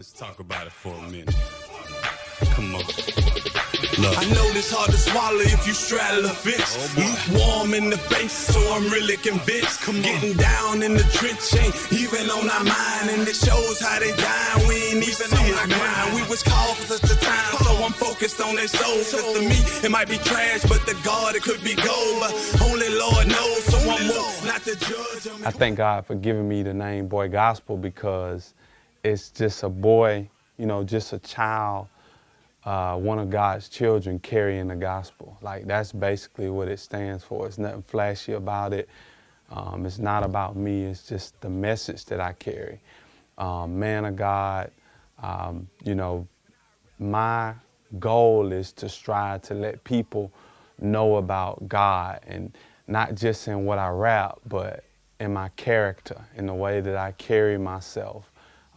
Let's talk about it for a minute. Come on. Look. I know this hard to swallow if you straddle a fence. Lukewarm in the face, so I'm really convinced. Getting down in the trench ain't even on our mind, and it shows how they dying. We ain't even on our grind. We was called for such a time, so I'm focused on their souls. Cause to me, it might be trash, but to God it could be gold. But only Lord knows, so I'm not to judge. I thank God for giving me the name Boy Gospel, because it's just a boy, you know, just a child, one of God's children carrying the gospel. Like, that's basically what it stands for. It's nothing flashy about it. It's not about me. It's just the message that I carry. Man of God, you know, my goal is to strive to let people know about God, and not just in what I rap, but in my character, in the way that I carry myself.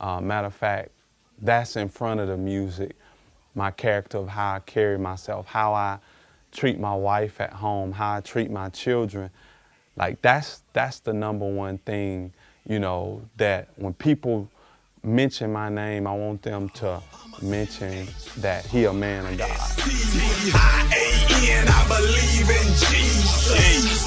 Matter of fact, that's in front of the music. My character of how I carry myself, how I treat my wife at home, how I treat my children. Like, that's the number one thing, you know, that when people mention my name, I want them to mention that he a man of God. I-A-N, I believe in Jesus.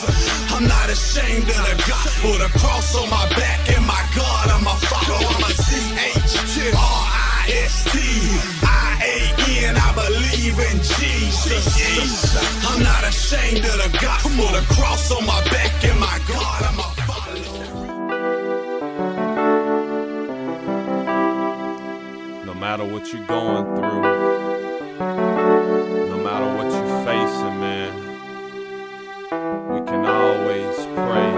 I'm not ashamed of the gospel, the cross on my back, and my God, I'm a follower. I'm a C-H-R-I-S-T. I-A-N, I believe in Jesus. I'm not ashamed of the gospel, the cross on my back, and my God, I'm a follower. No matter what you're going through, no matter what you're facing, man, we can always pray.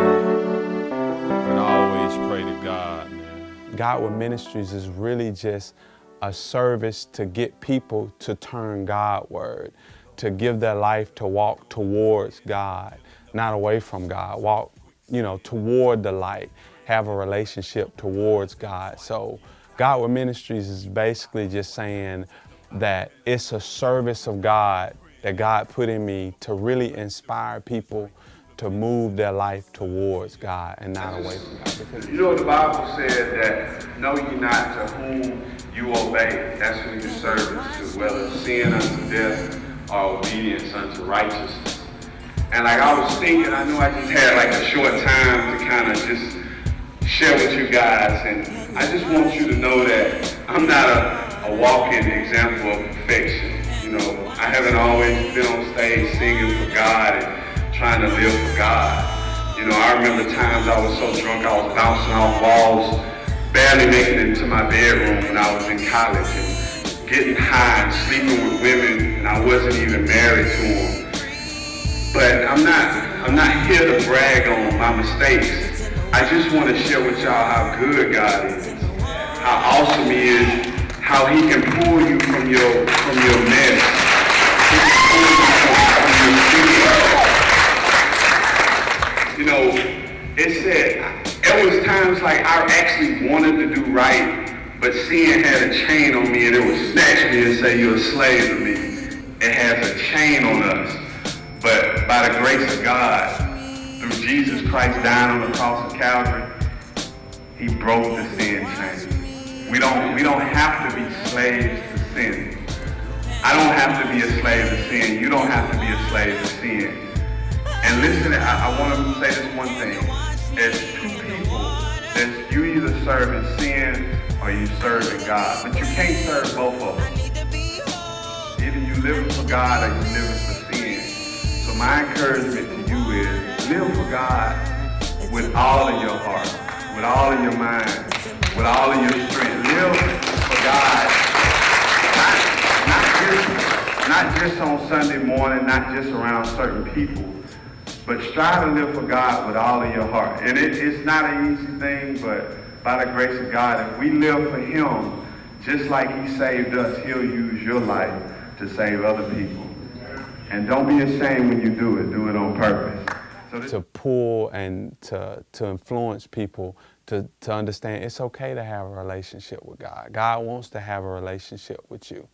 We can always pray to God, man. Godward Ministries is really just a service to get people to turn Godward, to give their life to walk towards God, not away from God, walk, you know, toward the light, have a relationship towards God. So Godward Ministries is basically just saying that it's a service of God that God put in me to really inspire people to move their life towards God and not away from God. You know, the Bible said that, know ye not to whom you obey. That's who you serve to, whether sin unto death or obedience unto righteousness. And like I was thinking, I knew I just had like a short time to kind of just share with you guys, and I just want you to know that I'm not a walking example of perfection. You know, I haven't always been on stage singing for God and trying to live for God. You know, I remember times I was so drunk I was bouncing off walls, barely making it into my bedroom when I was in college, and getting high and sleeping with women, and I wasn't even married to them. But I'm not here to brag on my mistakes. I just want to share with y'all how good God is, how awesome He is, how He can pull you from your mess. He can pull you from your sin. You know, it said, there was times like I actually wanted to do right, but sin had a chain on me, and it would snatch me and say, you're a slave to me. It has a chain on us. But by the grace of God, through Jesus Christ dying on the cross of Calvary, He broke the sin chain. We don't have to be slaves to sin. I don't have to be a slave to sin. You don't have to be a slave to sin. And listen, I want to say this one thing. There's two people. You either serving sin or you serving God. But you can't serve both of them. Either you living for God or you living for sin. So my encouragement to you is live for God with all of your heart, with all of your mind, with all of your strength. Live for God. Not just on Sunday morning, not just around certain people, but strive to live for God with all of your heart. And it's not an easy thing, but by the grace of God, if we live for Him, just like He saved us, He'll use your life to save other people. And don't be ashamed when you do it on purpose. To pull and to influence people to understand it's okay to have a relationship with God. God wants to have a relationship with you.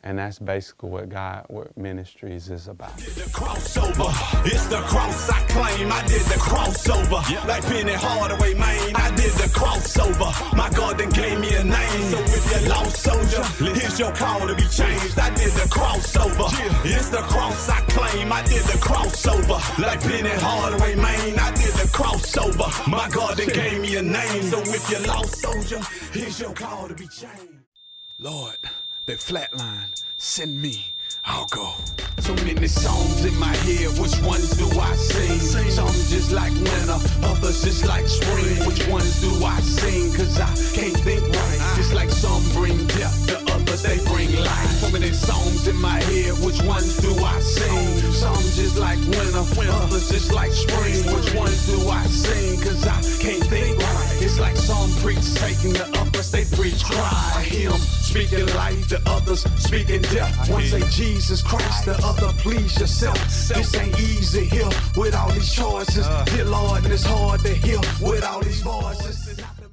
And that's basically what ministries is about. The crossover, it's the cross I claim. I did the crossover, like Penny Hardaway, man. I did the crossover. My God then gave me a name. So if you're lost soldier, here's your call to be changed. I did the crossover, it's the cross I claim. I did the crossover, like Penny Hardaway, man. I did the crossover. My God then gave me a name. So if you're lost soldier, here's your call to be changed. Lord, they flatline, send me, I'll go. So many songs in my head, which ones do I sing? Some just like winter, others just like spring. Which ones do I sing? Cause I can't think right. Just like some bring death, the others they bring life. So many songs in my head, which ones do I sing? Some just like winter, others just like spring. Which ones do I sing? Cause I can't think right. It's like some preach Satan, the others they preach Christ. Him speaking life, the others speaking death. One say Jesus Christ, the other please yourself. This ain't easy here with all these choices. Dear Lord, and it's hard to hear with all these voices.